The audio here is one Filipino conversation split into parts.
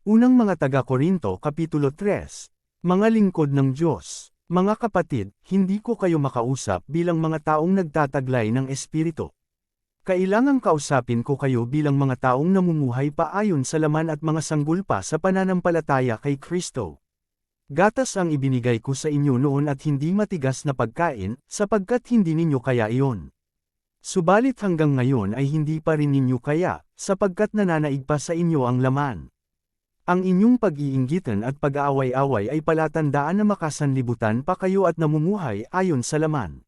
Unang mga taga-Korinto Kapitulo 3. Mga lingkod ng Diyos. Mga kapatid, hindi ko kayo makausap bilang mga taong nagtataglay ng Espiritu. Kailangang kausapin ko kayo bilang mga taong namumuhay pa ayon sa laman at mga sanggol pa sa pananampalataya kay Kristo. Gatas ang ibinigay ko sa inyo noon at hindi matigas na pagkain, sapagkat hindi ninyo kaya iyon. Subalit hanggang ngayon ay hindi pa rin ninyo kaya, sapagkat nananaig pa sa inyo ang laman. Ang inyong pag-iinggitan at pag-aaway-away ay palatandaan na makasanlibutan pa kayo at namumuhay ayon sa laman.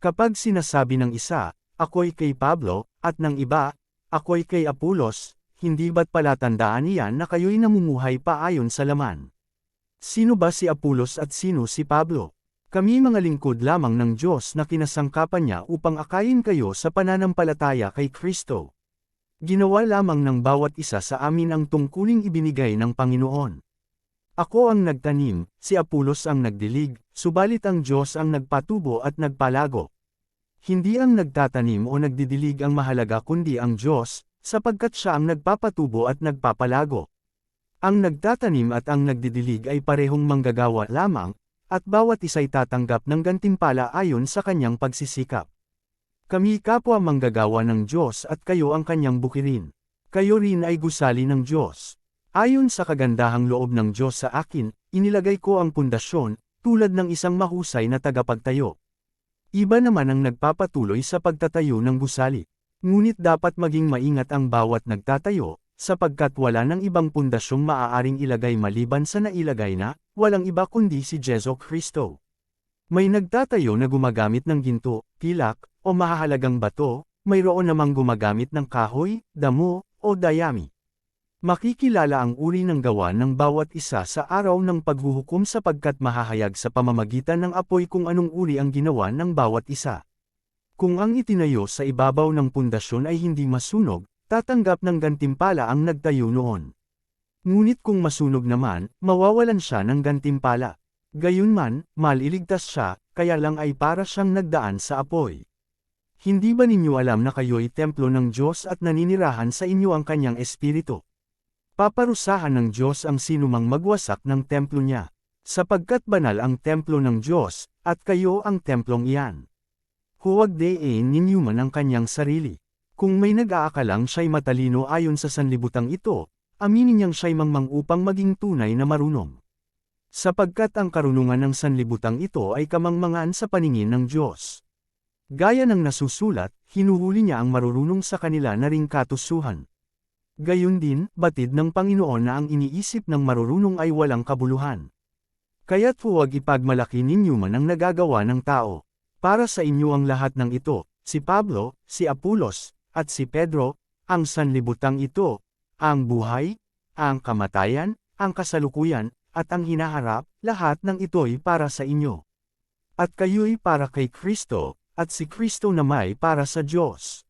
Kapag sinasabi ng isa, ako'y kay Pablo, at ng iba, ako'y kay Apolos, hindi ba't palatandaan iyan na kayo'y namumuhay pa ayon sa laman? Sino ba si Apolos at sino si Pablo? Kami mga lingkod lamang ng Diyos na kinasangkapan niya upang akayin kayo sa pananampalataya kay Kristo. Ginawa lamang ng bawat isa sa amin ang tungkuling ibinigay ng Panginoon. Ako ang nagtanim, si Apolos ang nagdilig, subalit ang Diyos ang nagpatubo at nagpalago. Hindi ang nagtatanim o nagdidilig ang mahalaga kundi ang Diyos, sapagkat siya ang nagpapatubo at nagpapalago. Ang nagtatanim at ang nagdidilig ay parehong manggagawa lamang, at bawat isa'y tatanggap ng gantimpala ayon sa kanyang pagsisikap. Kami kapwa manggagawa ng Diyos at kayo ang kanyang bukirin. Kayo rin ay gusali ng Diyos. Ayon sa kagandahang loob ng Diyos sa akin, inilagay ko ang pundasyon, tulad ng isang mahusay na tagapagtayo. Iba naman ang nagpapatuloy sa pagtatayo ng gusali. Ngunit dapat maging maingat ang bawat nagtatayo, sapagkat wala ng ibang pundasyong maaaring ilagay maliban sa nailagay na, walang iba kundi si Jesu Kristo. May nagtatayo na gumagamit ng ginto, pilak, o mahahalagang bato, mayroon namang gumagamit ng kahoy, damo, o dayami. Makikilala ang uri ng gawa ng bawat isa sa araw ng paghuhukom sapagkat mahahayag sa pamamagitan ng apoy kung anong uri ang ginawa ng bawat isa. Kung ang itinayo sa ibabaw ng pundasyon ay hindi masunog, tatanggap ng gantimpala ang nagtayo noon. Ngunit kung masunog naman, mawawalan siya ng gantimpala. Gayunman, maliligtas siya, kaya lang ay para siyang nagdaan sa apoy. Hindi ba ninyo alam na kayo'y templo ng Diyos at naninirahan sa inyo ang kanyang Espiritu? Paparusahan ng Diyos ang sinumang magwasak ng templo niya, sapagkat banal ang templo ng Diyos, at kayo ang templong iyan. Huwag dein ninyo man ang kanyang sarili. Kung may nag-aakalang siya'y matalino ayon sa sanlibutang ito, aminin niyang siya'y mangmang upang maging tunay na marunong. Sapagkat ang karunungan ng sanlibutang ito ay kamangmangan sa paningin ng Diyos. Gaya ng nasusulat, hinuhuli niya ang marurunong sa kanila na ring katusuhan. Gayon din, batid ng Panginoon na ang iniisip ng marurunong ay walang kabuluhan. Kaya't huwag ipagmalaki ninyo man ang nagagawa ng tao. Para sa inyo ang lahat ng ito, si Pablo, si Apolos, at si Pedro, ang sanlibutang ito, ang buhay, ang kamatayan, ang kasalukuyan, at ang hinaharap, lahat ng ito'y para sa inyo. At kayo'y para kay Kristo, at si Kristo na may para sa Diyos.